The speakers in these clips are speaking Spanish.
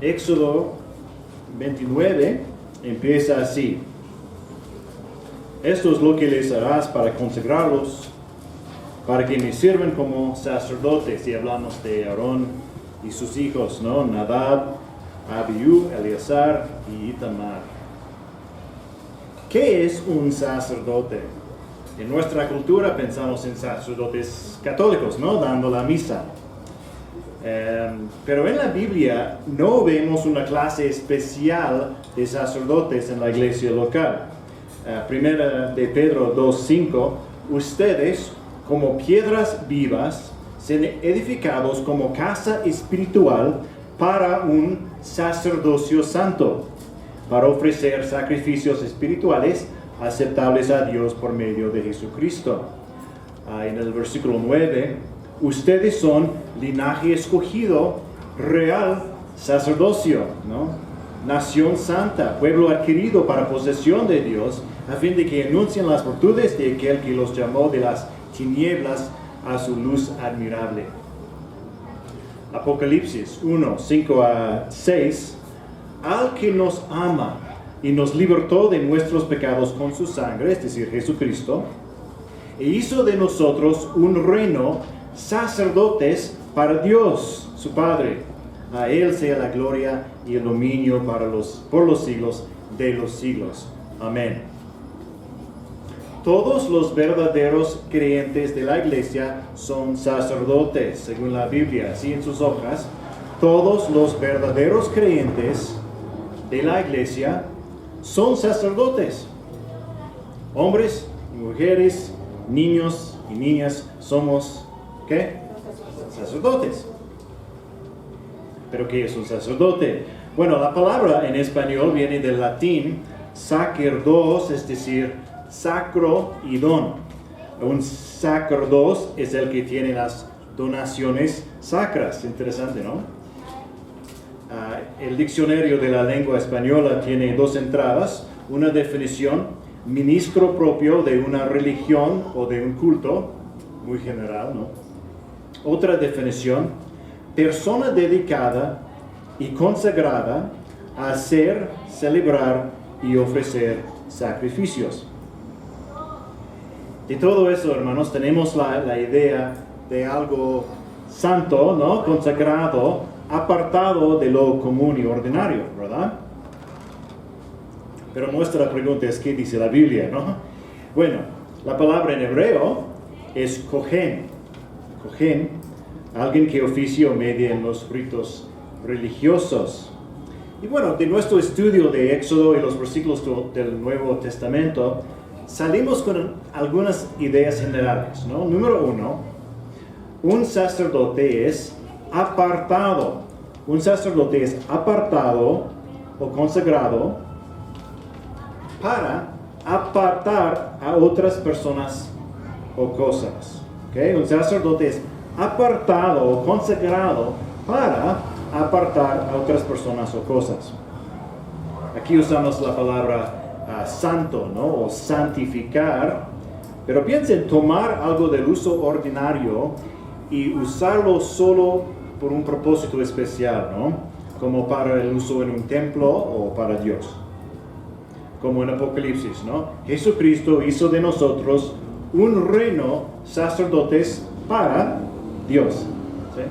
Éxodo 29 empieza así. Esto es lo que les harás para consagrarlos, para que me sirvan como sacerdotes. Y hablamos de Aarón y sus hijos, ¿no? Nadab, Abiú, Eleazar y Itamar. ¿Qué es un sacerdote? En nuestra cultura pensamos en sacerdotes católicos, ¿no? Dando la misa. Pero en la Biblia no vemos una clase especial de sacerdotes en la iglesia local. Primera de Pedro 2:5, ustedes como piedras vivas, sean edificados como casa espiritual para un sacerdocio santo, para ofrecer sacrificios espirituales aceptables a Dios por medio de Jesucristo. En el versículo 9, ustedes son linaje escogido, real sacerdocio, ¿no? Nación santa, pueblo adquirido para posesión de Dios, a fin de que anuncien las virtudes de aquel que los llamó de las tinieblas a su luz admirable. Apocalipsis 1:5-6, al que nos ama y nos libertó de nuestros pecados con su sangre, es decir, Jesucristo, e hizo de nosotros un reino, sacerdotes para Dios, su Padre. A Él sea la gloria y el dominio por los siglos de los siglos. Amén. Todos los verdaderos creyentes de la iglesia son sacerdotes, según la Biblia, así en sus hojas. Todos los verdaderos creyentes de la iglesia son sacerdotes. Hombres y mujeres, niños y niñas, somos, ¿qué? Sacerdotes. ¿Pero qué es un sacerdote? Bueno, la palabra en español viene del latín sacerdos, es decir, sacro y don. Un sacerdos es el que tiene las donaciones sacras. Interesante, ¿no? El diccionario de la lengua española tiene dos entradas. Una definición, ministro propio de una religión o de un culto, muy general, ¿no? Otra definición, persona dedicada y consagrada a hacer, celebrar y ofrecer sacrificios. De todo eso, hermanos, tenemos la idea de algo santo, ¿no? Consagrado, apartado de lo común y ordinario, ¿verdad? Pero nuestra pregunta es, ¿qué dice la Biblia, no? Bueno, la palabra en hebreo es kohen. Kohen, alguien que oficia o media en los ritos religiosos. Y bueno, de nuestro estudio de Éxodo y los versículos del Nuevo Testamento, salimos con algunas ideas generales, ¿no? Número 1, un sacerdote es apartado. Un sacerdote es apartado o consagrado para apartar a otras personas o cosas. ¿Okay? Un sacerdote es apartado o consagrado para apartar a otras personas o cosas. Aquí usamos la palabra santo, ¿no? O santificar, pero piensen tomar algo del uso ordinario y usarlo solo por un propósito especial, ¿no? Como para el uso en un templo o para Dios. Como en Apocalipsis, ¿no? Jesucristo hizo de nosotros un reino, sacerdotes para Dios. ¿Sí?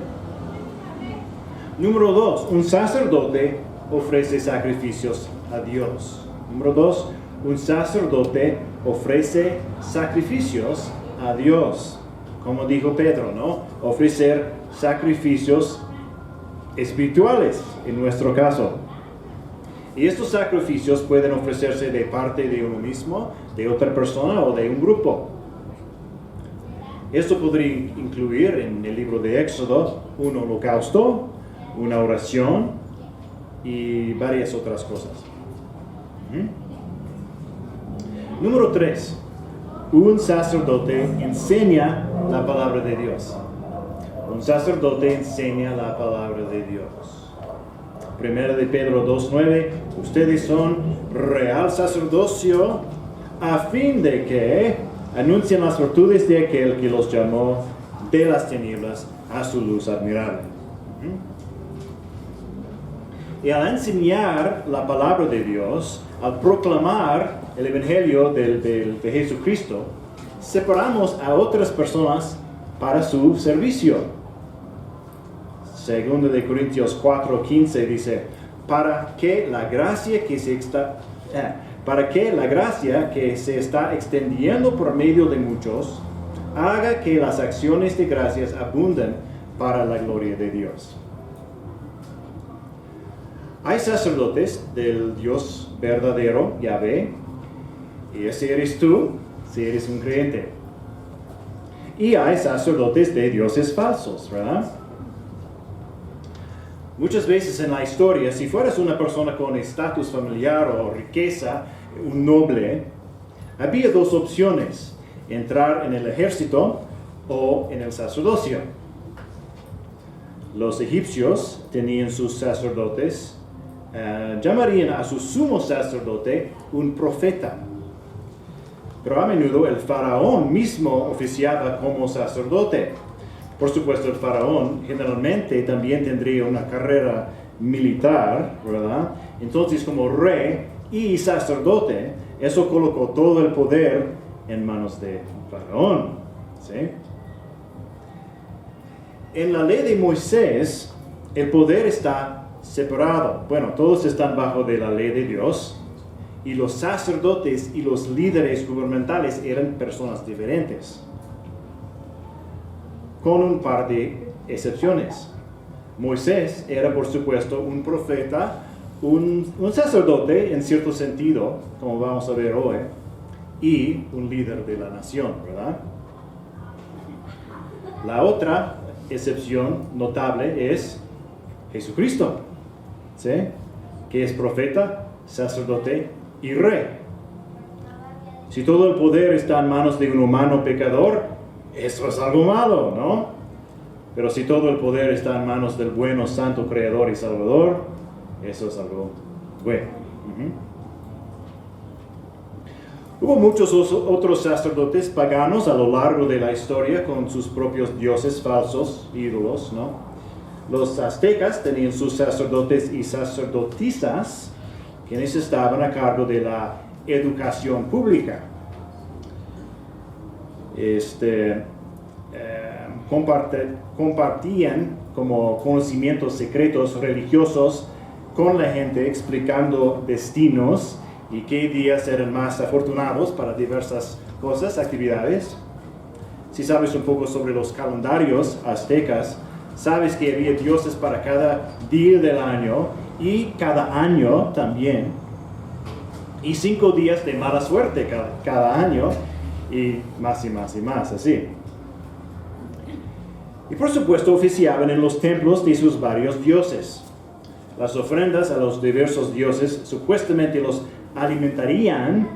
Número 2, un sacerdote ofrece sacrificios a Dios. Número 2, un sacerdote ofrece sacrificios a Dios. Como dijo Pedro, ¿no? Ofrecer sacrificios espirituales, en nuestro caso. Y estos sacrificios pueden ofrecerse de parte de uno mismo, de otra persona o de un grupo. Esto podría incluir en el libro de Éxodo un holocausto, una oración y varias otras cosas. Número 3. Un sacerdote enseña la palabra de Dios. Un sacerdote enseña la palabra de Dios. Primera de Pedro 2:9. Ustedes son real sacerdocio a fin de que anuncien las virtudes de aquel que los llamó de las tinieblas a su luz admirable. Y al enseñar la palabra de Dios, al proclamar el Evangelio de Jesucristo, separamos a otras personas para su servicio. Segundo de Corintios 4:15 dice, para que la gracia que se está extendiendo por medio de muchos, haga que las acciones de gracias abunden para la gloria de Dios. Hay sacerdotes del Dios verdadero, Yahvé, y ese eres tú, si eres un creyente. Y hay sacerdotes de dioses falsos, ¿verdad? Muchas veces en la historia, si fueras una persona con estatus familiar o riqueza, un noble, había dos opciones: entrar en el ejército o en el sacerdocio. Los egipcios tenían sus sacerdotes, llamarían a su sumo sacerdote un profeta. Pero a menudo el faraón mismo oficiaba como sacerdote. Por supuesto, el faraón generalmente también tendría una carrera militar, ¿verdad? Entonces, como rey y sacerdote, eso colocó todo el poder en manos de faraón, ¿sí? En la ley de Moisés, el poder está separado. Bueno, todos están bajo de la ley de Dios, y los sacerdotes y los líderes gubernamentales eran personas diferentes, con un par de excepciones. Moisés era, por supuesto, un profeta, un sacerdote en cierto sentido, como vamos a ver hoy, y un líder de la nación, ¿verdad? La otra excepción notable es Jesucristo, ¿sí? Que es profeta, sacerdote y rey. Si todo el poder está en manos de un humano pecador, eso es algo malo, ¿no? Pero si todo el poder está en manos del bueno, santo, creador y salvador, eso es algo bueno. Hubo muchos otros sacerdotes paganos a lo largo de la historia con sus propios dioses falsos, ídolos, ¿no? Los aztecas tenían sus sacerdotes y sacerdotisas, quienes estaban a cargo de la educación pública. Compartían como conocimientos secretos religiosos con la gente, explicando destinos y qué días eran más afortunados para diversas cosas, actividades. Si sabes un poco sobre los calendarios aztecas, sabes que había dioses para cada día del año y cada año también, y 5 días de mala suerte cada año, y más y más y más, así. Y por supuesto oficiaban en los templos de sus varios dioses. Las ofrendas a los diversos dioses supuestamente los alimentarían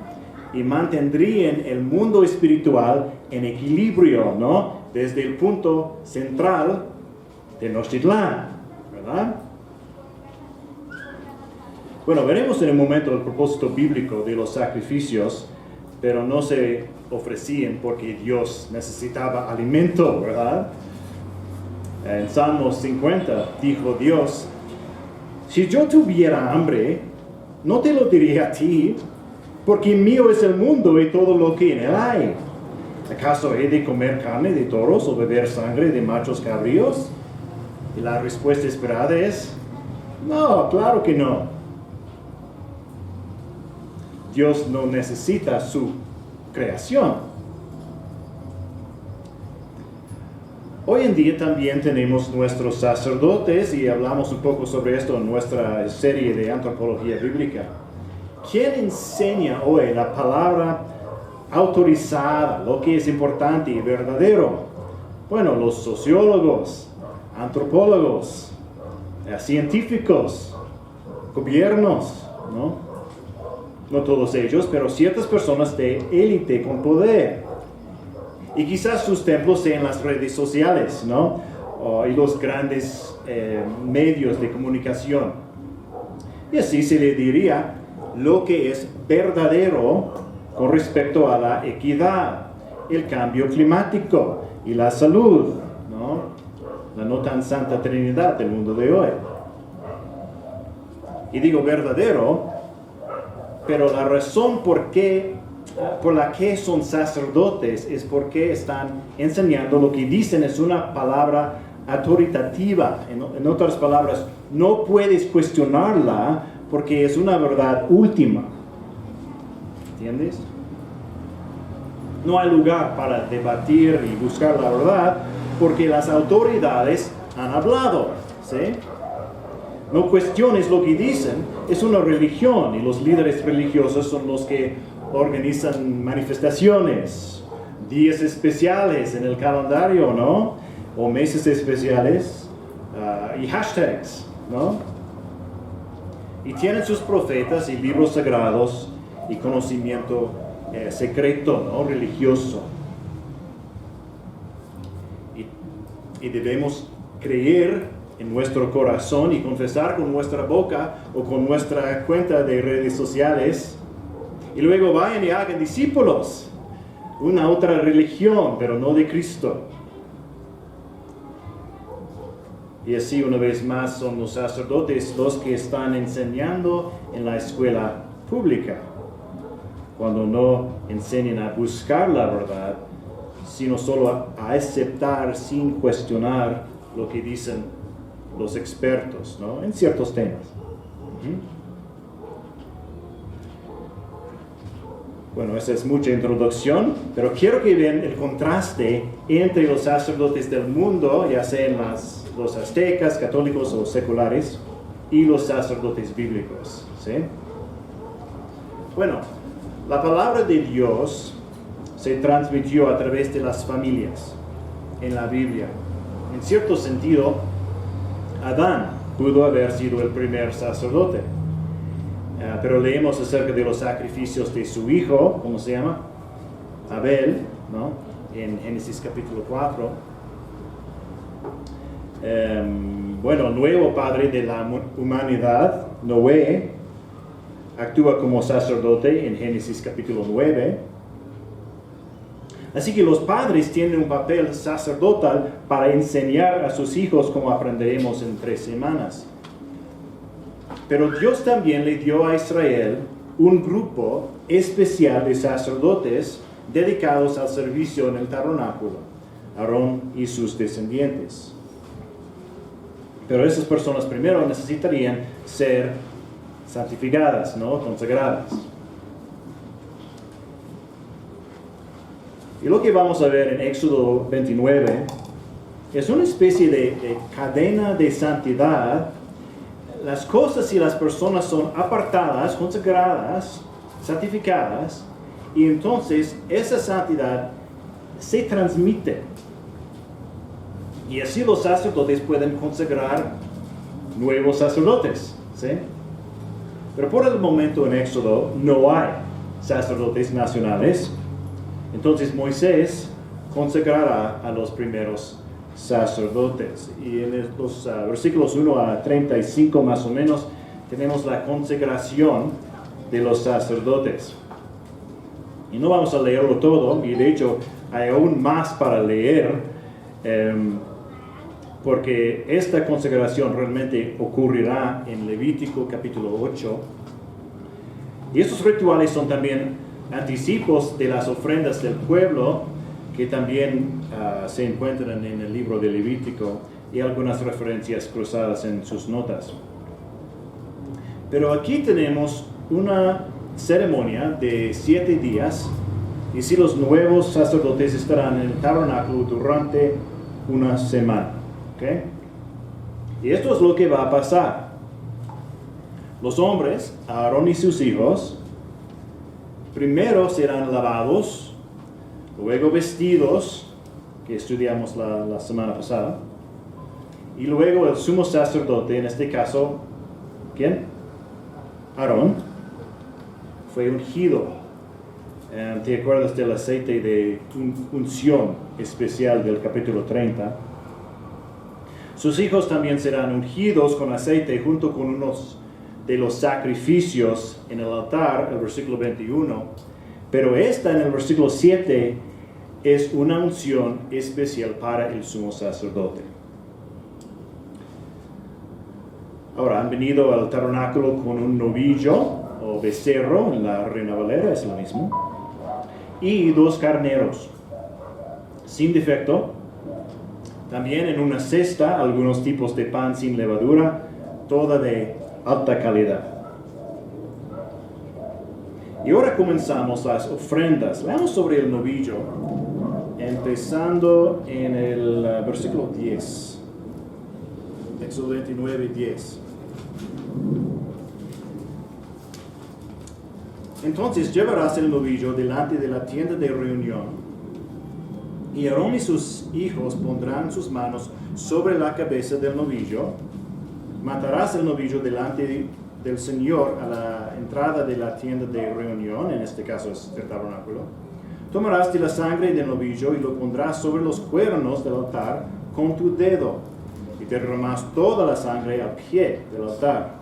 y mantendrían el mundo espiritual en equilibrio, ¿no? Desde el punto central de Tenochtitlán, ¿verdad? Bueno, veremos en un momento el propósito bíblico de los sacrificios, pero no se ofrecían porque Dios necesitaba alimento, ¿verdad? En Salmos 50 dijo Dios: si yo tuviera hambre, no te lo diría a ti, porque mío es el mundo y todo lo que en él hay. ¿Acaso he de comer carne de toros o beber sangre de machos cabríos? Y la respuesta esperada es: no, claro que no. Dios no necesita su creación. Hoy en día también tenemos nuestros sacerdotes, y hablamos un poco sobre esto en nuestra serie de antropología bíblica. ¿Quién enseña hoy la palabra autorizada, lo que es importante y verdadero? Bueno, los sociólogos, antropólogos, científicos, gobiernos, ¿no? No todos ellos, pero ciertas personas de élite con poder. Y quizás sus templos sean las redes sociales, ¿no? Y los grandes medios de comunicación. Y así se le diría lo que es verdadero con respecto a la equidad, el cambio climático y la salud, ¿no? La no tan santa trinidad del mundo de hoy. Y digo verdadero, pero la razón por la que son sacerdotes es porque están enseñando lo que dicen es una palabra autoritativa. En otras palabras, no puedes cuestionarla porque es una verdad última. ¿Entiendes? No hay lugar para debatir y buscar la verdad porque las autoridades han hablado. ¿Sí? No cuestiones lo que dicen, es una religión y los líderes religiosos son los que organizan manifestaciones, días especiales en el calendario, ¿no? O meses especiales y hashtags, ¿no? Y tienen sus profetas y libros sagrados y conocimiento secreto, ¿no? Religioso. Y debemos creer en nuestro corazón y confesar con nuestra boca o con nuestra cuenta de redes sociales. Y luego vayan y hagan discípulos. Una otra religión, pero no de Cristo. Y así una vez más son los sacerdotes los que están enseñando en la escuela pública. Cuando no enseñan a buscar la verdad, sino solo a aceptar sin cuestionar lo que dicen los expertos, ¿no? En ciertos temas. Bueno, esa es mucha introducción, pero quiero que vean el contraste entre los sacerdotes del mundo, ya sean los aztecas, católicos o seculares, y los sacerdotes bíblicos, ¿sí? Bueno, la palabra de Dios se transmitió a través de las familias en la Biblia. En cierto sentido, Adán pudo haber sido el primer sacerdote. Pero leemos acerca de los sacrificios de su hijo, ¿cómo se llama? Abel, ¿no? En Génesis capítulo 4. Bueno, nuevo padre de la humanidad, Noé, actúa como sacerdote en Génesis capítulo 9. Así que los padres tienen un papel sacerdotal para enseñar a sus hijos, como aprenderemos en 3 semanas. Pero Dios también le dio a Israel un grupo especial de sacerdotes dedicados al servicio en el tabernáculo, Aarón y sus descendientes. Pero esas personas primero necesitarían ser santificadas, ¿no? Consagradas. Y lo que vamos a ver en Éxodo 29 es una especie de cadena de santidad. Las cosas y las personas son apartadas, consagradas, santificadas, y entonces esa santidad se transmite. Y así los sacerdotes pueden consagrar nuevos sacerdotes, ¿sí? Pero por el momento en Éxodo no hay sacerdotes nacionales. Entonces Moisés consagrará a los primeros sacerdotes. Y en los versículos 1 a 35 más o menos tenemos la consagración de los sacerdotes. Y no vamos a leerlo todo, y de hecho hay aún más para leer, porque esta consagración realmente ocurrirá en Levítico capítulo 8. Y estos rituales son también anticipos de las ofrendas del pueblo, que también se encuentran en el libro de Levítico, y algunas referencias cruzadas en sus notas. Pero aquí tenemos una ceremonia de 7 días, y si los nuevos sacerdotes estarán en el tabernáculo durante una semana. ¿Okay? Y esto es lo que va a pasar. Los hombres, Aarón y sus hijos, primero serán lavados, luego vestidos, que estudiamos la semana pasada, y luego el sumo sacerdote, en este caso, ¿quién? Aarón, fue ungido. ¿Te acuerdas del aceite de unción especial del capítulo 30? Sus hijos también serán ungidos con aceite junto con unos de los sacrificios en el altar, el versículo 21, pero esta en el versículo 7 es una unción especial para el sumo sacerdote. Ahora, han venido al tabernáculo con un novillo o becerro, en la Reina Valera es lo mismo, y 2 carneros, sin defecto. También en una cesta, algunos tipos de pan sin levadura, toda de alta calidad. Y ahora comenzamos las ofrendas. Veamos sobre el novillo, empezando en el versículo 10. Éxodo 29, 10. Entonces llevarás el novillo delante de la tienda de reunión, y Aarón y sus hijos pondrán sus manos sobre la cabeza del novillo. Matarás el novillo delante del Señor a la entrada de la tienda de reunión, en este caso es el tabernáculo. Tomarás de la sangre del novillo y lo pondrás sobre los cuernos del altar con tu dedo, y derramarás toda la sangre al pie del altar.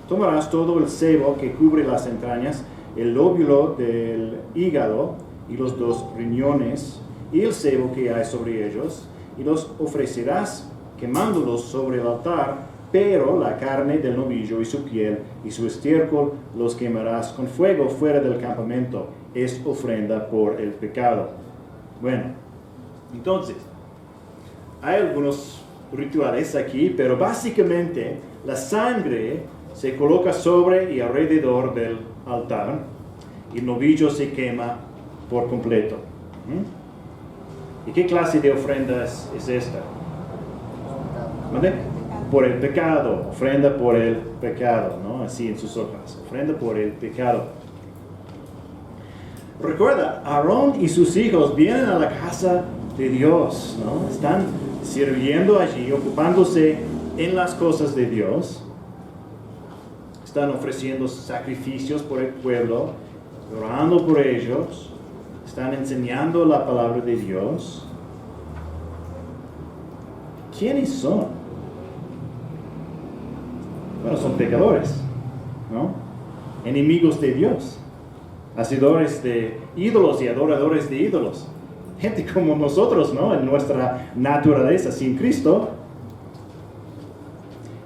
Tomarás todo el sebo que cubre las entrañas, el lóbulo del hígado y los 2 riñones, y el sebo que hay sobre ellos, y los ofrecerás quemándolos sobre el altar, pero la carne del novillo y su piel y su estiércol los quemarás con fuego fuera del campamento. Es ofrenda por el pecado. Bueno, entonces, hay algunos rituales aquí, pero básicamente la sangre se coloca sobre y alrededor del altar, y el novillo se quema por completo. ¿Y qué clase de ofrenda es esta? ¿Vale? Por el pecado, ofrenda por el pecado, ¿no? Así en sus hojas, ofrenda por el pecado. Recuerda, Aarón y sus hijos vienen a la casa de Dios, ¿no? Están sirviendo allí, ocupándose en las cosas de Dios. Están ofreciendo sacrificios por el pueblo, orando por ellos. Están enseñando la palabra de Dios. ¿Quiénes son? Bueno, son pecadores, ¿no? Enemigos de Dios, hacedores de ídolos y adoradores de ídolos. Gente como nosotros, ¿no? En nuestra naturaleza sin Cristo.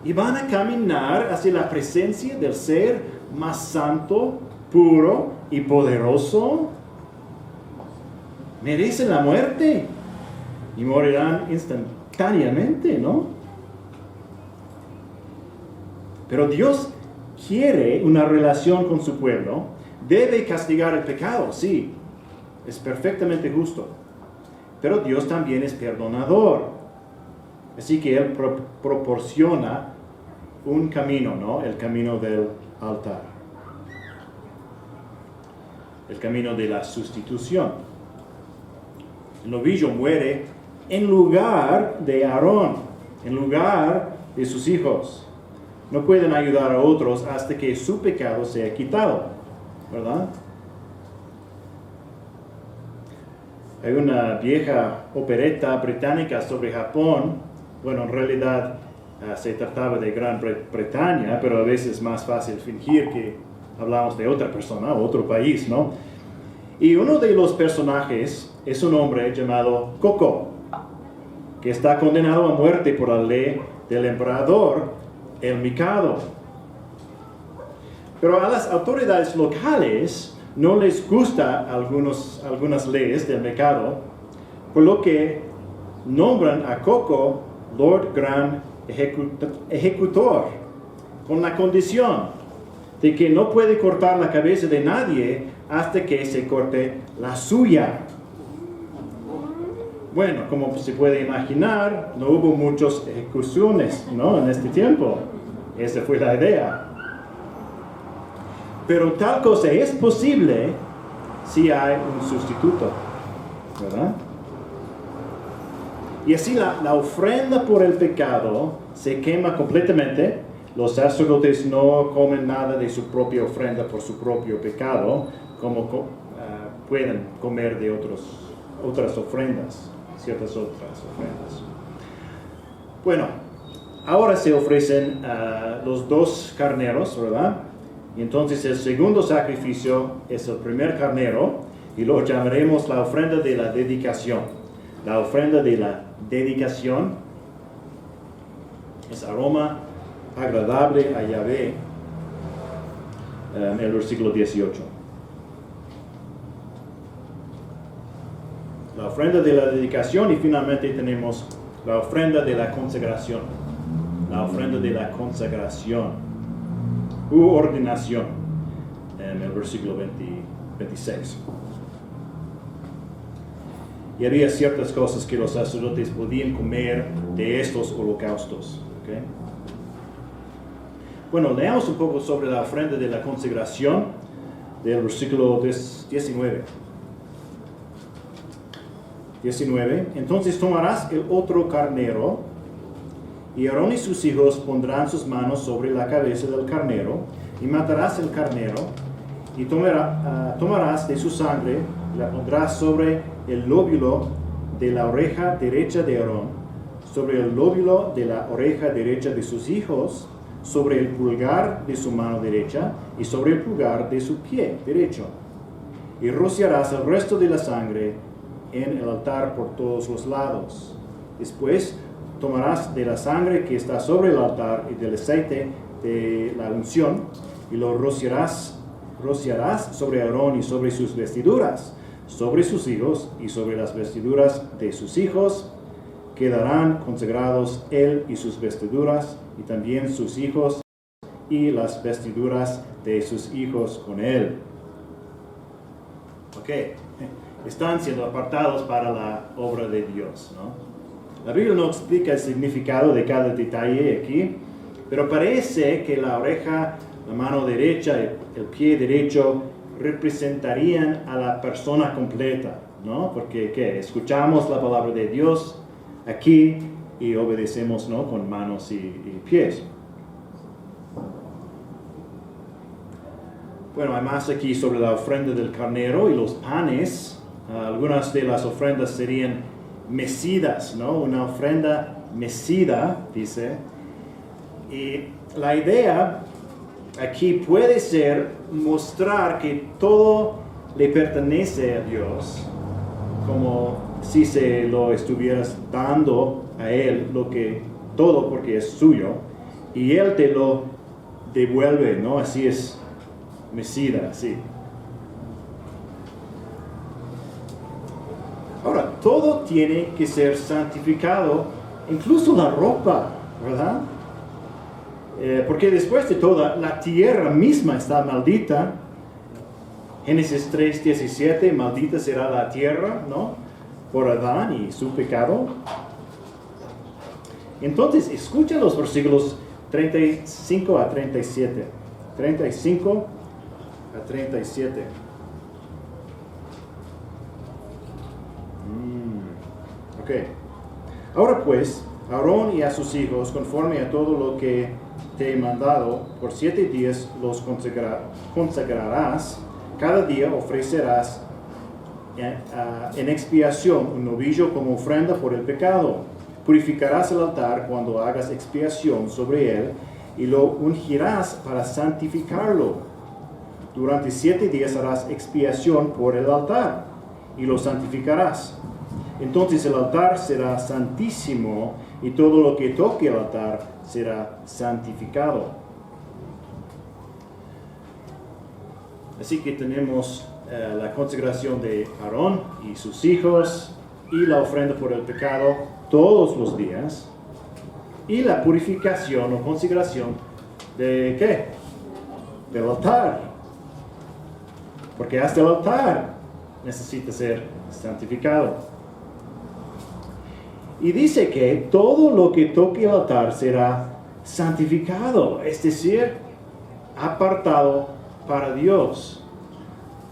Y van a caminar hacia la presencia del ser más santo, puro y poderoso. Merecen la muerte y morirán instantáneamente, ¿no? Pero Dios quiere una relación con su pueblo. Debe castigar el pecado, sí. Es perfectamente justo. Pero Dios también es perdonador. Así que Él proporciona un camino, ¿no? El camino del altar. El camino de la sustitución. El novillo muere en lugar de Aarón, en lugar de sus hijos. No pueden ayudar a otros hasta que su pecado sea quitado, ¿verdad? Hay una vieja opereta británica sobre Japón. Bueno, en realidad se trataba de Gran Bretaña, pero a veces es más fácil fingir que hablamos de otra persona, otro país, ¿no? Y uno de los personajes es un hombre llamado Koko, que está condenado a muerte por la ley del emperador, el Mikado. Pero a las autoridades locales no les gusta algunas leyes del Mikado, por lo que nombran a Koko Lord Gran Ejecutor, con la condición de que no puede cortar la cabeza de nadie hasta que se corte la suya. Bueno, como se puede imaginar, no hubo muchas ejecuciones, ¿no? En este tiempo. Esa fue la idea. Pero tal cosa es posible si hay un sustituto, ¿verdad? Y así la ofrenda por el pecado se quema completamente. Los sacerdotes no comen nada de su propia ofrenda por su propio pecado, como pueden comer de otras ofrendas, ciertas otras ofrendas. Bueno, ahora se ofrecen los 2 carneros, ¿verdad? Y entonces el segundo sacrificio es el primer carnero, y lo llamaremos la ofrenda de la dedicación. La ofrenda de la dedicación es aroma agradable a Yahvé, el versículo 18. La ofrenda de la dedicación y finalmente tenemos la ofrenda de la consagración. La ofrenda de la consagración u ordenación en el versículo 26. Y había ciertas cosas que los sacerdotes podían comer de estos holocaustos. ¿Okay? Bueno, leamos un poco sobre la ofrenda de la consagración del versículo 19. Entonces tomarás el otro carnero, y Aarón y sus hijos pondrán sus manos sobre la cabeza del carnero, y matarás el carnero, y tomarás de su sangre, y la pondrás sobre el lóbulo de la oreja derecha de Aarón, sobre el lóbulo de la oreja derecha de sus hijos, sobre el pulgar de su mano derecha, y sobre el pulgar de su pie derecho. Y rociarás el resto de la sangre en el altar por todos los lados. Después tomarás de la sangre que está sobre el altar y del aceite de la unción, y lo rociarás sobre Aarón y sobre sus vestiduras, sobre sus hijos y sobre las vestiduras de sus hijos. Quedarán consagrados él y sus vestiduras, y también sus hijos y las vestiduras de sus hijos con él. Ok, están siendo apartados para la obra de Dios, ¿no? La Biblia no explica el significado de cada detalle aquí, pero parece que la oreja, la mano derecha, el pie derecho representarían a la persona completa, ¿no? Porque ¿qué? Escuchamos la palabra de Dios aquí y obedecemos, ¿no? Con manos y pies. Bueno, hay más aquí sobre la ofrenda del carnero y los panes. Algunas de las ofrendas serían mecidas, ¿no? Una ofrenda mecida, dice. Y la idea aquí puede ser mostrar que todo le pertenece a Dios, como si se lo estuvieras dando a Él, todo porque es suyo, y Él te lo devuelve, ¿no? Así es, mecida, así. Ahora, todo tiene que ser santificado, incluso la ropa, ¿verdad? Porque después de todo, la tierra misma está maldita. Génesis 3:17, maldita será la tierra, ¿no? Por Adán y su pecado. Entonces, escucha los versículos 35 a 37. 35 a 37. Ok. Ahora pues, Aarón y a sus hijos, conforme a todo lo que te he mandado, por 7 días los consagrarás. Cada día ofrecerás en expiación un novillo como ofrenda por el pecado. Purificarás el altar cuando hagas expiación sobre él y lo ungirás para santificarlo. Durante 7 días harás expiación por el altar y lo santificarás. Entonces el altar será santísimo y todo lo que toque el altar será santificado. Así que tenemos la consagración de Aarón y sus hijos y la ofrenda por el pecado todos los días y la purificación o consagración de ¿qué? Del altar. Porque hasta el altar necesita ser santificado. Y dice que todo lo que toque el altar será santificado, es decir, apartado para Dios,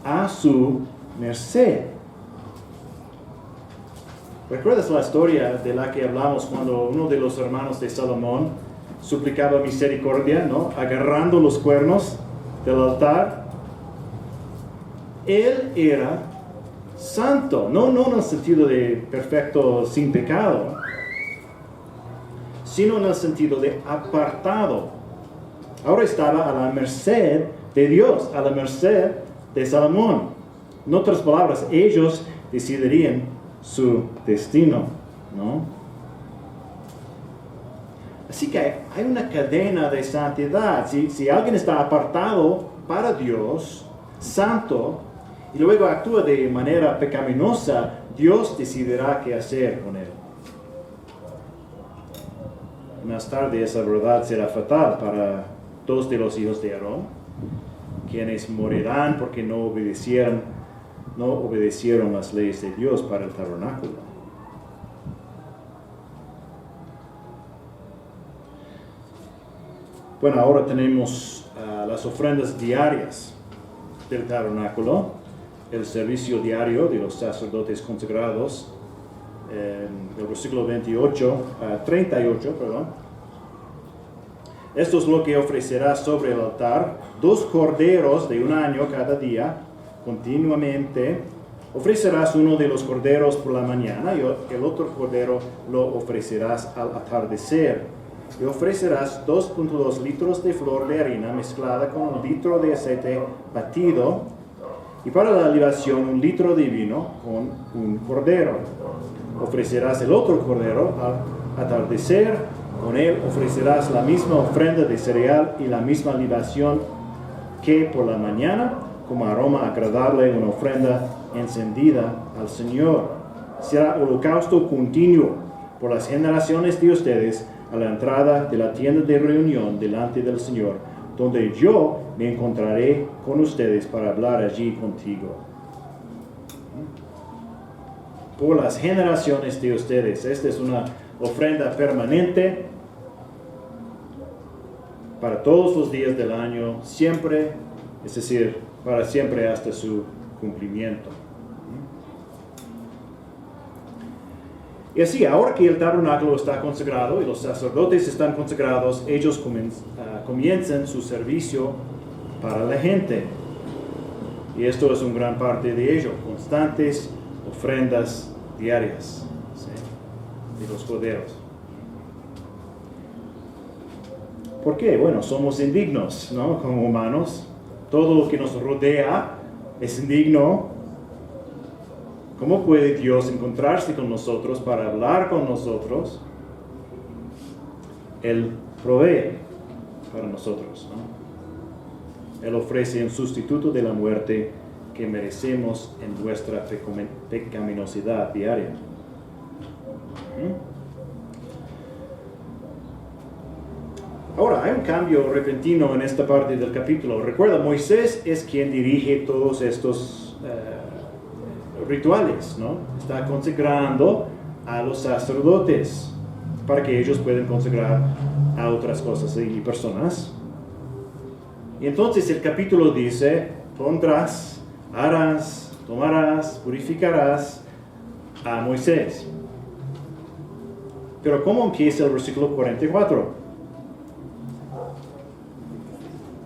a su merced. ¿Recuerdas la historia de la que hablamos cuando uno de los hermanos de Salomón suplicaba misericordia, ¿no? Agarrando los cuernos del altar? Él era santo, no en el sentido de perfecto sin pecado, sino en el sentido de apartado. Ahora estaba a la merced de Dios, a la merced de Salomón. En otras palabras, ellos decidirían su destino, ¿no? Así que hay una cadena de santidad. Si alguien está apartado para Dios, santo, y luego actúa de manera pecaminosa, Dios decidirá qué hacer con él. Más tarde esa verdad será fatal para dos de los hijos de Aarón, quienes morirán porque no obedecieron las leyes de Dios para el tabernáculo. Bueno, ahora tenemos las ofrendas diarias del tabernáculo, el servicio diario de los sacerdotes consagrados, el versículo 38. Esto es lo que ofrecerás sobre el altar: 2 corderos de 1 año cada día, continuamente. Ofrecerás uno de los corderos por la mañana y el otro cordero lo ofrecerás al atardecer. Y ofrecerás 2.2 litros de flor de harina mezclada con 1 litro de aceite batido, y para la libación 1 litro de vino con un cordero. Ofrecerás el otro cordero al atardecer. Con él ofrecerás la misma ofrenda de cereal y la misma libación que por la mañana, como aroma agradable, una ofrenda encendida al Señor. Será holocausto continuo por las generaciones de ustedes a la entrada de la tienda de reunión delante del Señor, donde yo me encontraré con ustedes para hablar allí contigo. Por las generaciones de ustedes. Esta es una ofrenda permanente para todos los días del año, siempre, es decir, para siempre hasta su cumplimiento. Y así, ahora que el tabernáculo está consagrado y los sacerdotes están consagrados, ellos comienzan su servicio para la gente. Y esto es una gran parte de ello: constantes ofrendas diarias, ¿sí?, de los corderos. ¿Por qué? Bueno, somos indignos, ¿no? Como humanos. Todo lo que nos rodea es indigno. ¿Cómo puede Dios encontrarse con nosotros para hablar con nosotros? Él provee para nosotros, ¿no? Él ofrece un sustituto de la muerte que merecemos en nuestra pecaminosidad diaria. Ahora, hay un cambio repentino en esta parte del capítulo. Recuerda, Moisés es quien dirige todos estos rituales, ¿no? Está consagrando a los sacerdotes para que ellos puedan consagrar a otras cosas y personas. Y entonces el capítulo dice: pondrás, harás, tomarás, purificarás a Moisés. Pero ¿cómo empieza el versículo 44?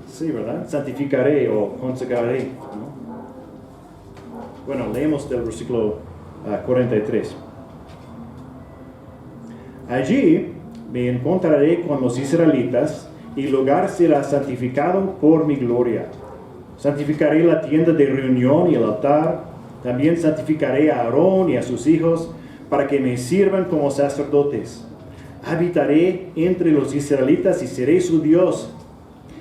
Sí, ¿verdad? Santificaré o consagraré, ¿no? Bueno, leemos del versículo 43. Allí me encontraré con los israelitas, y el lugar será santificado por mi gloria. Santificaré la tienda de reunión y el altar. También santificaré a Aarón y a sus hijos, para que me sirvan como sacerdotes. Habitaré entre los israelitas y seré su Dios.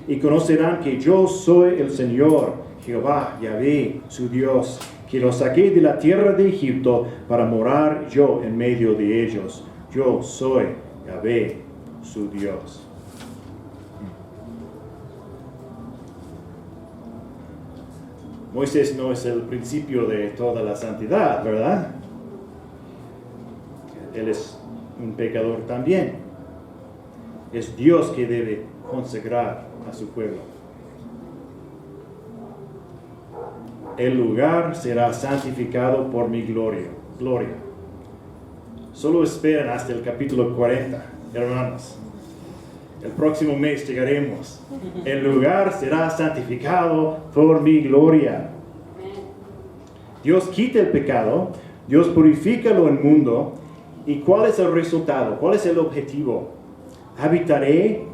Y conocerán que yo soy el Señor, Jehová, Yahvé, su Dios, que los saqué de la tierra de Egipto para morar yo en medio de ellos. Yo soy Yahvé, su Dios. Moisés no es el principio de toda la santidad, ¿verdad? Él es un pecador también. Es Dios que debe consagrar a su pueblo. El lugar será santificado por mi gloria. Solo esperen hasta el capítulo 40, hermanos. El próximo mes llegaremos. El lugar será santificado por mi gloria. Dios quita el pecado, Dios purifica lo inmundo. ¿Y cuál es el resultado? ¿Cuál es el objetivo? Habitaré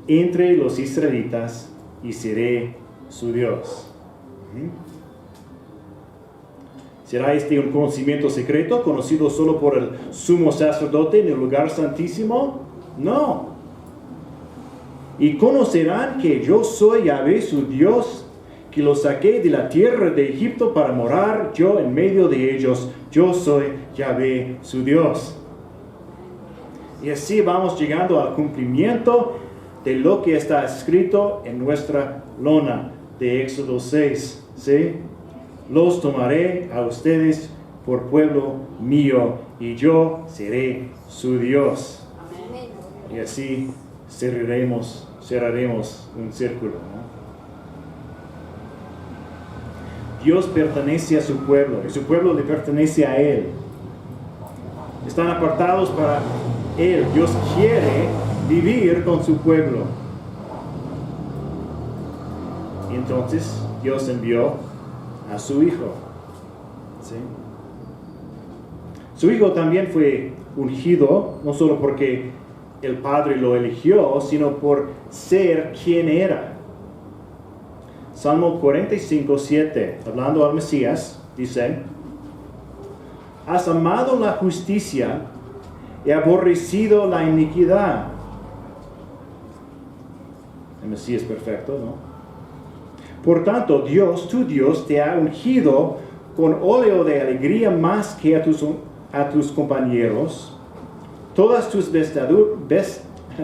entre los israelitas y seré su Dios. ¿Será este un conocimiento secreto, conocido solo por el sumo sacerdote en el lugar santísimo? No. Y conocerán que yo soy Yahvé su Dios, que los saqué de la tierra de Egipto para morar yo en medio de ellos. Yo soy Yahvé su Dios. Y así vamos llegando al cumplimiento de lo que está escrito en nuestra lona de Éxodo 6. ¿Sí? Los tomaré a ustedes por pueblo mío y yo seré su Dios. Y así cerraremos un círculo, ¿no? Dios pertenece a su pueblo y su pueblo le pertenece a Él. Están apartados para Él. Dios quiere vivir con su pueblo. Y entonces Dios envió a su Hijo. ¿Sí? Su Hijo también fue ungido, no solo porque el Padre lo eligió, sino por ser quien era. Salmo 45:7, hablando al Mesías, dice: has amado la justicia y aborrecido la iniquidad. El Mesías perfecto, ¿no? Por tanto, Dios, tu Dios, te ha ungido con óleo de alegría más que a tus compañeros. Todas tus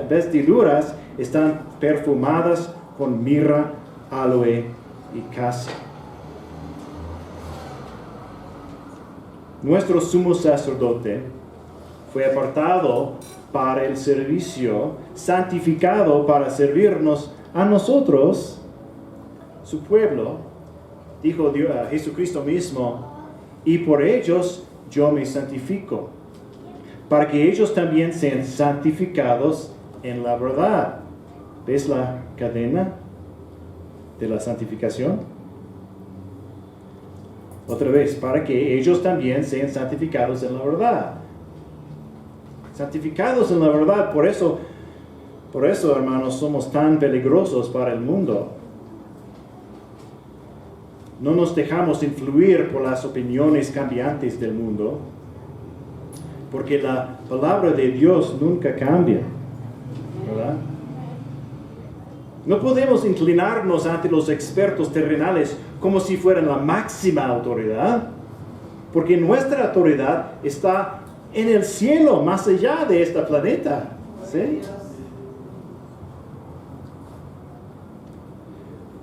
vestiduras están perfumadas con mirra, aloe y cassia. Nuestro sumo sacerdote fue apartado para el servicio, santificado para servirnos a nosotros, su pueblo. Dijo Jesucristo mismo: y por ellos yo me santifico, para que ellos también sean santificados en la verdad. ¿Ves la cadena de la santificación? Otra vez, para que ellos también sean santificados en la verdad. Santificados en la verdad. Por eso, hermanos, somos tan peligrosos para el mundo. No nos dejamos influir por las opiniones cambiantes del mundo, porque la palabra de Dios nunca cambia, ¿verdad? No podemos inclinarnos ante los expertos terrenales como si fueran la máxima autoridad, porque nuestra autoridad está en el cielo, más allá de este planeta. ¿Sí?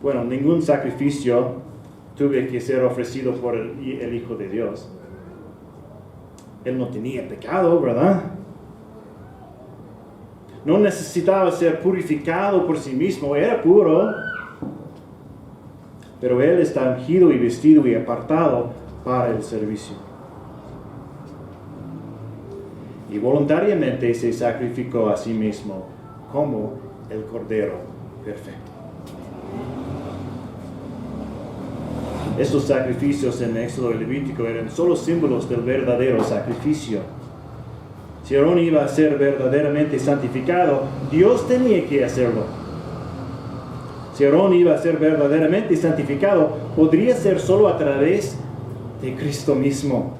Bueno, ningún sacrificio tuve que ser ofrecido por el Hijo de Dios. Él no tenía pecado, ¿verdad? No necesitaba ser purificado por sí mismo, era puro. Pero Él está ungido y vestido y apartado para el servicio. Y voluntariamente se sacrificó a sí mismo como el Cordero perfecto. Estos sacrificios en Éxodo y Levítico eran solo símbolos del verdadero sacrificio. Si Aarón iba a ser verdaderamente santificado, Dios tenía que hacerlo. Si Aarón iba a ser verdaderamente santificado, podría ser solo a través de Cristo mismo.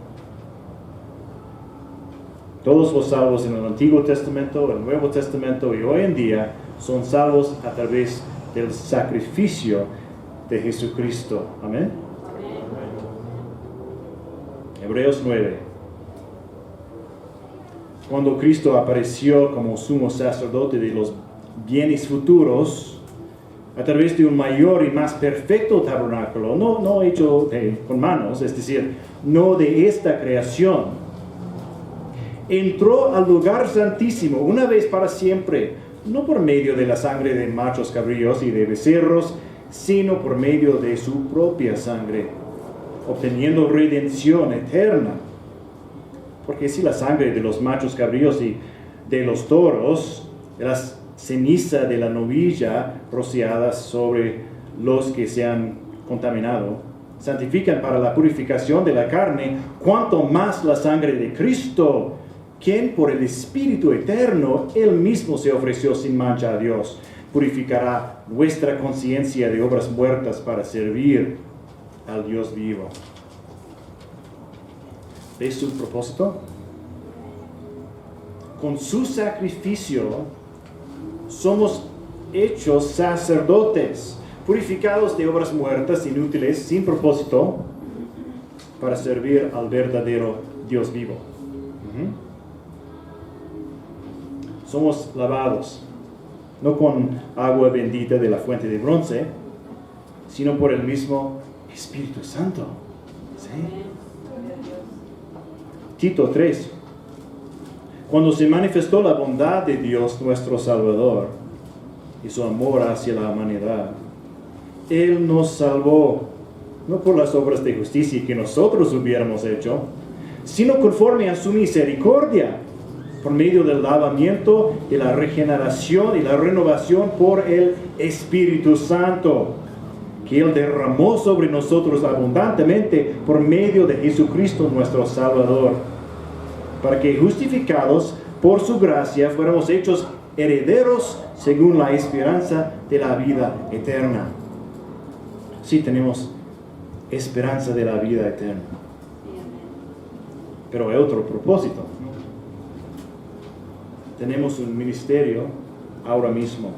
Todos los salvos en el Antiguo Testamento, el Nuevo Testamento y hoy en día son salvos a través del sacrificio de Jesucristo. Amén. Hebreos 9. Cuando Cristo apareció como sumo sacerdote de los bienes futuros, a través de un mayor y más perfecto tabernáculo, no hecho con manos, es decir, no de esta creación, entró al lugar santísimo una vez para siempre, no por medio de la sangre de machos cabríos y de becerros, sino por medio de su propia sangre, obteniendo redención eterna. Porque si la sangre de los machos cabríos y de los toros, de la ceniza de la novilla rociadas sobre los que se han contaminado, santifican para la purificación de la carne, cuanto más la sangre de Cristo, quien por el Espíritu eterno, Él mismo se ofreció sin mancha a Dios, purificará vuestra conciencia de obras muertas para servir al Dios vivo. ¿Ves su propósito? Con su sacrificio somos hechos sacerdotes, purificados de obras muertas, inútiles, sin propósito, para servir al verdadero Dios vivo. Somos lavados, no con agua bendita de la fuente de bronce, sino por el mismo Espíritu Santo. ¿Sí? Tito 3. Cuando se manifestó la bondad de Dios nuestro Salvador y su amor hacia la humanidad, Él nos salvó, no por las obras de justicia que nosotros hubiéramos hecho, sino conforme a su misericordia, por medio del lavamiento y la regeneración y la renovación por el Espíritu Santo, que Él derramó sobre nosotros abundantemente por medio de Jesucristo nuestro Salvador, para que justificados por su gracia fuéramos hechos herederos según la esperanza de la vida eterna. Sí, tenemos esperanza de la vida eterna, pero hay otro propósito. Tenemos un ministerio ahora mismo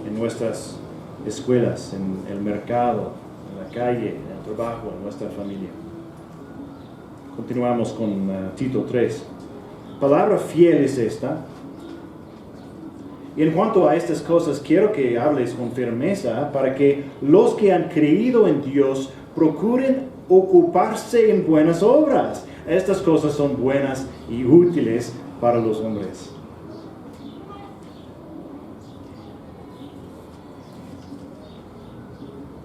en nuestras escuelas, en el mercado, en la calle, en el trabajo, en nuestra familia. Continuamos con Tito 3. Palabra fiel es esta. Y en cuanto a estas cosas, quiero que hables con firmeza para que los que han creído en Dios procuren ocuparse en buenas obras. Estas cosas son buenas y útiles para los hombres.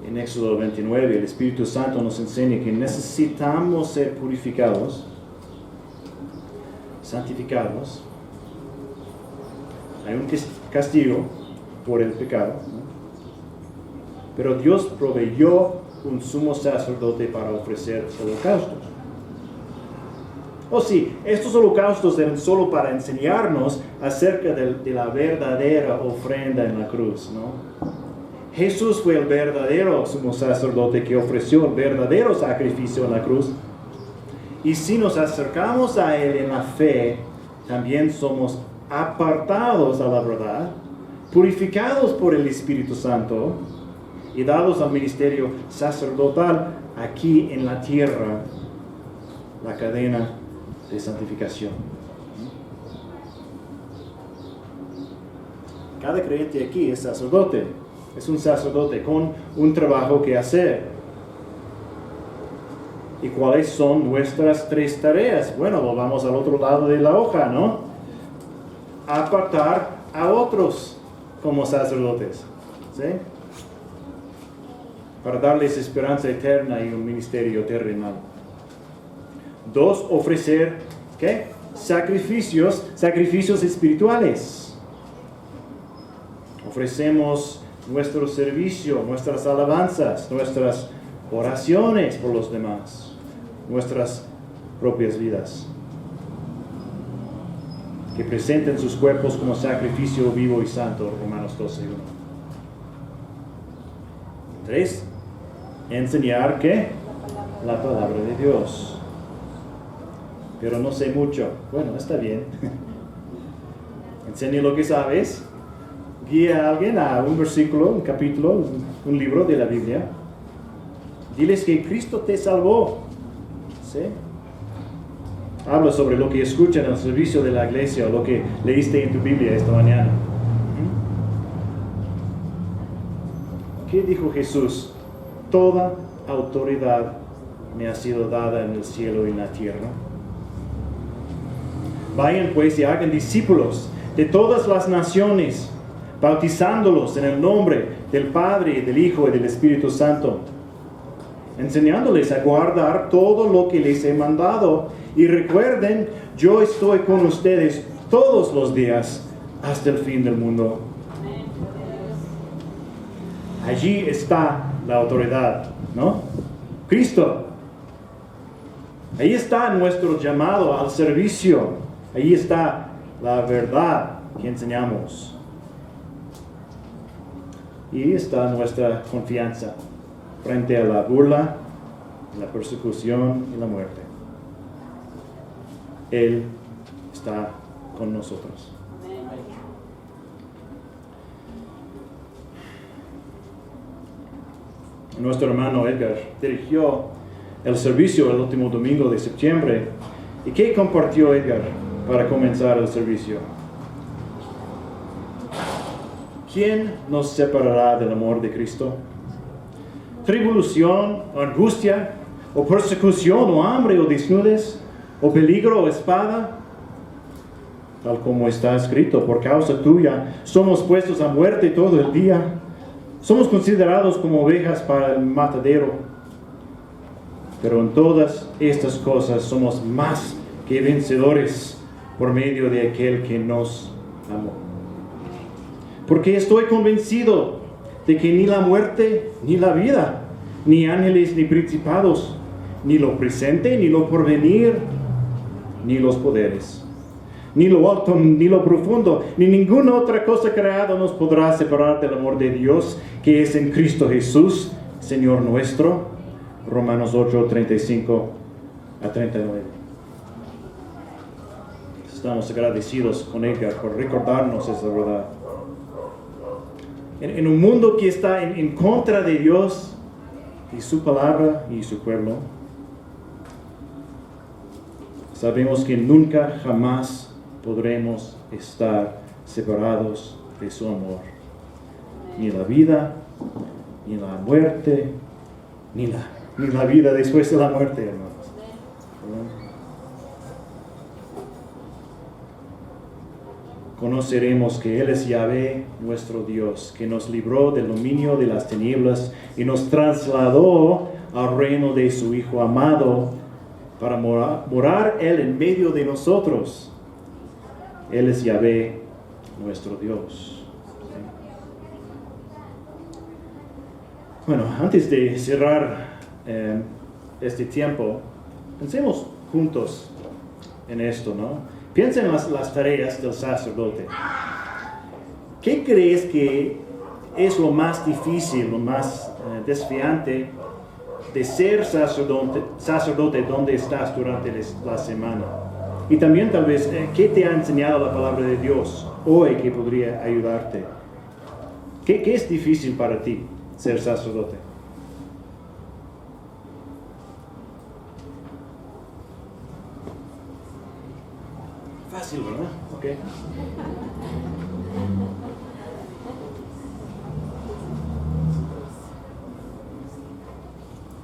En Éxodo 29, el Espíritu Santo nos enseña que necesitamos ser purificados, santificados. Hay un castigo por el pecado, ¿no? Pero Dios proveyó un sumo sacerdote para ofrecer holocaustos. Oh sí, estos holocaustos eran solo para enseñarnos acerca de la verdadera ofrenda en la cruz, ¿no? Jesús fue el verdadero sumo sacerdote que ofreció el verdadero sacrificio en la cruz. Y si nos acercamos a Él en la fe, también somos apartados a la verdad, purificados por el Espíritu Santo y dados al ministerio sacerdotal aquí en la tierra, la cadena de santificación. Cada creyente aquí es sacerdote, es un sacerdote con un trabajo que hacer. ¿Y cuáles son nuestras 3 tareas? Bueno, vamos al otro lado de la hoja, ¿no? Apartar a otros como sacerdotes, ¿sí? Para darles esperanza eterna y un ministerio terrenal. 2, ofrecer, ¿qué? Sacrificios espirituales. Ofrecemos nuestro servicio, nuestras alabanzas, nuestras oraciones por los demás, nuestras propias vidas. Que presenten sus cuerpos como sacrificio vivo y santo, Romanos 12:1. 3, enseñar, ¿qué? La palabra de Dios. Pero no sé mucho. Bueno, está bien. Enseña lo que sabes. Guía a alguien a un versículo, un capítulo, un libro de la Biblia. Diles que Cristo te salvó. ¿Sí? Habla sobre lo que escuchan en el servicio de la iglesia o lo que leíste en tu Biblia esta mañana. ¿Qué dijo Jesús? Toda autoridad me ha sido dada en el cielo y en la tierra. Vayan pues y hagan discípulos de todas las naciones, bautizándolos en el nombre del Padre, del Hijo y del Espíritu Santo, enseñándoles a guardar todo lo que les he mandado. Y recuerden, yo estoy con ustedes todos los días hasta el fin del mundo. Allí está la autoridad, ¿no? Cristo. Ahí está nuestro llamado al servicio. Ahí está la verdad que enseñamos. Y ahí está nuestra confianza frente a la burla, la persecución y la muerte. Él está con nosotros. nuestro hermano Edgar dirigió el servicio el último domingo de septiembre. ¿Y qué compartió Edgar para comenzar el servicio? ¿Quién nos separará del amor de Cristo? ¿Tribulación, angustia, o persecución, o hambre, o desnudez, o peligro, o espada? Tal como está escrito, por causa tuya somos puestos a muerte todo el día. Somos considerados como ovejas para el matadero. Pero en todas estas cosas somos más que vencedores por medio de aquel que nos amó. Porque estoy convencido de que ni la muerte, ni la vida, ni ángeles, ni principados, ni lo presente, ni lo porvenir, ni los poderes, ni lo alto, ni lo profundo, ni ninguna otra cosa creada nos podrá separar del amor de Dios, que es en Cristo Jesús, Señor nuestro. Romanos 8, 35 a 39. Estamos agradecidos con Edgar por recordarnos esa verdad. En un mundo que está en contra de Dios y su palabra y su pueblo, sabemos que nunca jamás podremos estar separados de su amor. Ni la vida, ni la muerte, ni la vida después de la muerte, hermanos. Conoceremos que Él es Yahvé, nuestro Dios, que nos libró del dominio de las tinieblas y nos trasladó al reino de su Hijo amado, para morar Él en medio de nosotros. Él es Yahvé, nuestro Dios. Bueno, antes de cerrar este tiempo, pensemos juntos en esto, ¿no? Piensa en las tareas del sacerdote. ¿Qué crees que es lo más difícil, lo más desafiante de ser sacerdote donde estás durante la semana? Y también tal vez, ¿qué te ha enseñado la palabra de Dios hoy que podría ayudarte? ¿Qué es difícil para ti ser sacerdote? Fácil, ¿verdad? Okay.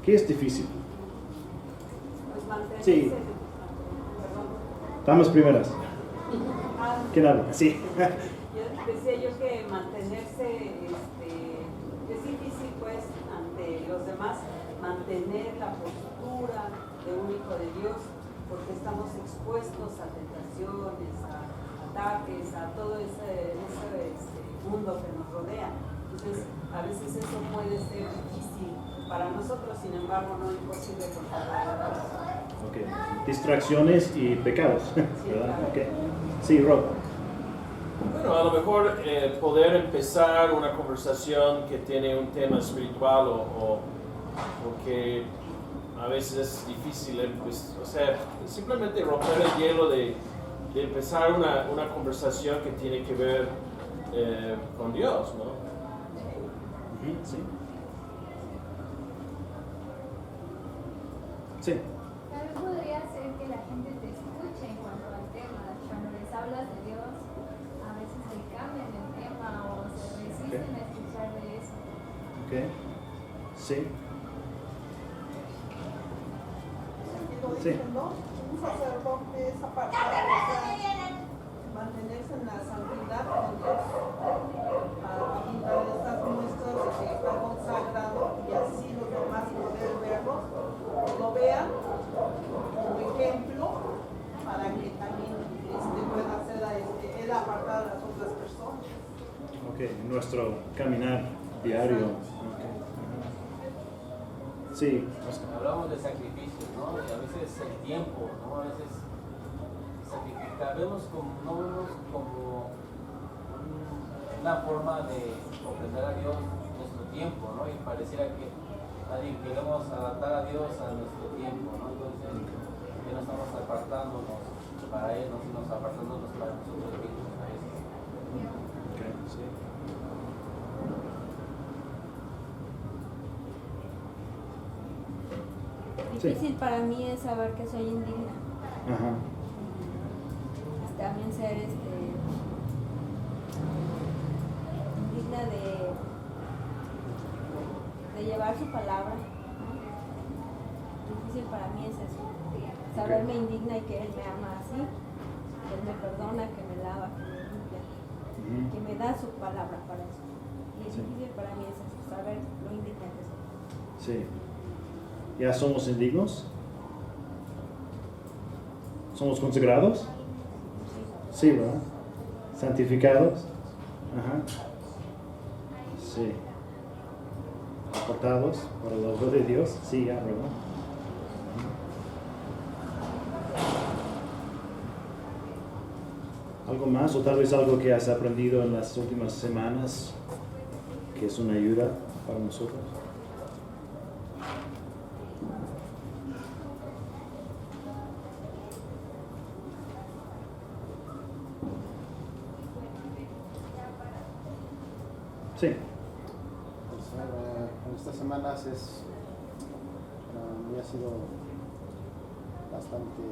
¿Qué es difícil? Sí. Damas primeras. ¿Quién habla? Sí. Decía yo que mantenerse, es difícil pues ante los demás, mantener la postura de un hijo de Dios, porque estamos expuestos a tentaciones, a ataques, a todo ese mundo que nos rodea. Entonces, a veces eso puede ser difícil para nosotros, sin embargo, no imposible contra Dios. Okay. Distracciones y pecados, ¿verdad? Okay. Sí, Rob. Bueno, a lo mejor poder empezar una conversación que tiene un tema espiritual o que a veces es difícil, pues, o sea, simplemente romper el hielo de empezar una conversación que tiene que ver con Dios, ¿no? Sí. Sí. Tal vez podría ser que la gente te escuche en cuanto al tema. Cuando les hablas de Dios, a veces se cambian el tema o se resisten a escuchar de eso. Okay. Sí. Sí. Un sacerdote es apartado, o sea, mantenerse en la santidad con Dios, y dar estas muestras de que está consagrado y así los demás poder verlo, lo vean como ejemplo para que también pueda ser él apartado de las otras personas. Ok, nuestro caminar diario. Okay. Sí. Hablamos de sacrificios, ¿no? Y a veces el tiempo, ¿no? A veces sacrificar, no vemos como una forma de ofrecer a Dios nuestro tiempo, ¿no? Y pareciera que queremos adaptar a Dios a nuestro tiempo, ¿no? Entonces, que no estamos apartándonos para Él, no estamos apartándonos para nosotros mismos a veces. Okay, sí. Difícil para mí es saber que soy indigna. Ajá. También ser indigna de llevar su palabra, ¿no? Difícil para mí es eso, saberme indigna y que Él me ama así, que Él me perdona, que me lava, que me limpia, que me da su palabra para eso. Y es difícil para mí es eso, saber lo indigna que soy. Sí. ¿Ya somos indignos? ¿Somos consagrados? Sí, ¿verdad? ¿Santificados? Ajá. Sí. ¿Apartados para la obra de Dios? Sí, ya, ¿verdad? ¿Algo más o tal vez algo que has aprendido en las últimas semanas que es una ayuda para nosotros? Sí. Pues, en estas semanas para mí ha sido bastante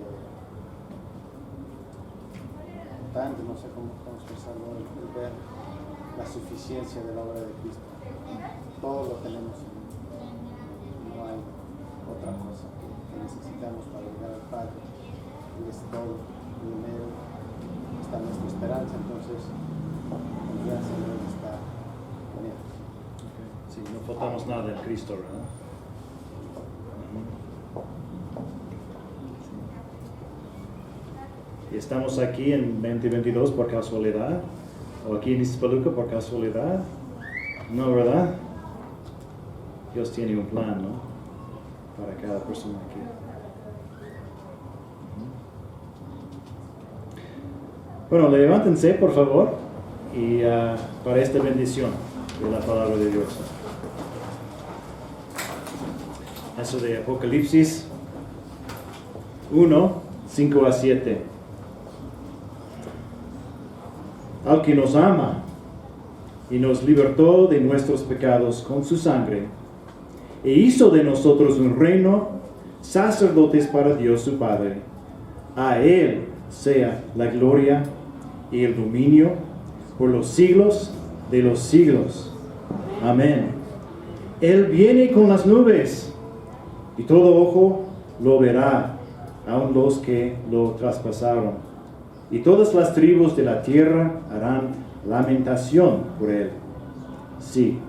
importante, no sé cómo expresarlo, el ver la suficiencia de la obra de Cristo. Todo lo tenemos, no hay otra cosa que necesitamos para llegar al Padre. Él es todo, y en Él está nuestra esperanza, entonces confianza en Él está. Sí, no faltamos nada en Cristo, ¿verdad? Y estamos aquí en 2022 por casualidad, o aquí en Iztapaluca por casualidad, no, ¿verdad? Dios tiene un plan, ¿no? Para cada persona aquí. Bueno, levántense, por favor, y para esta bendición de la palabra de Dios. Eso de Apocalipsis 1, 5 a 7. Al que nos ama y nos libertó de nuestros pecados con su sangre, e hizo de nosotros un reino, sacerdotes para Dios su Padre. A Él sea la gloria y el dominio por los siglos de los siglos. Amén. Él viene con las nubes, y todo ojo lo verá, aun los que lo traspasaron. Y todas las tribus de la tierra harán lamentación por él. Sí,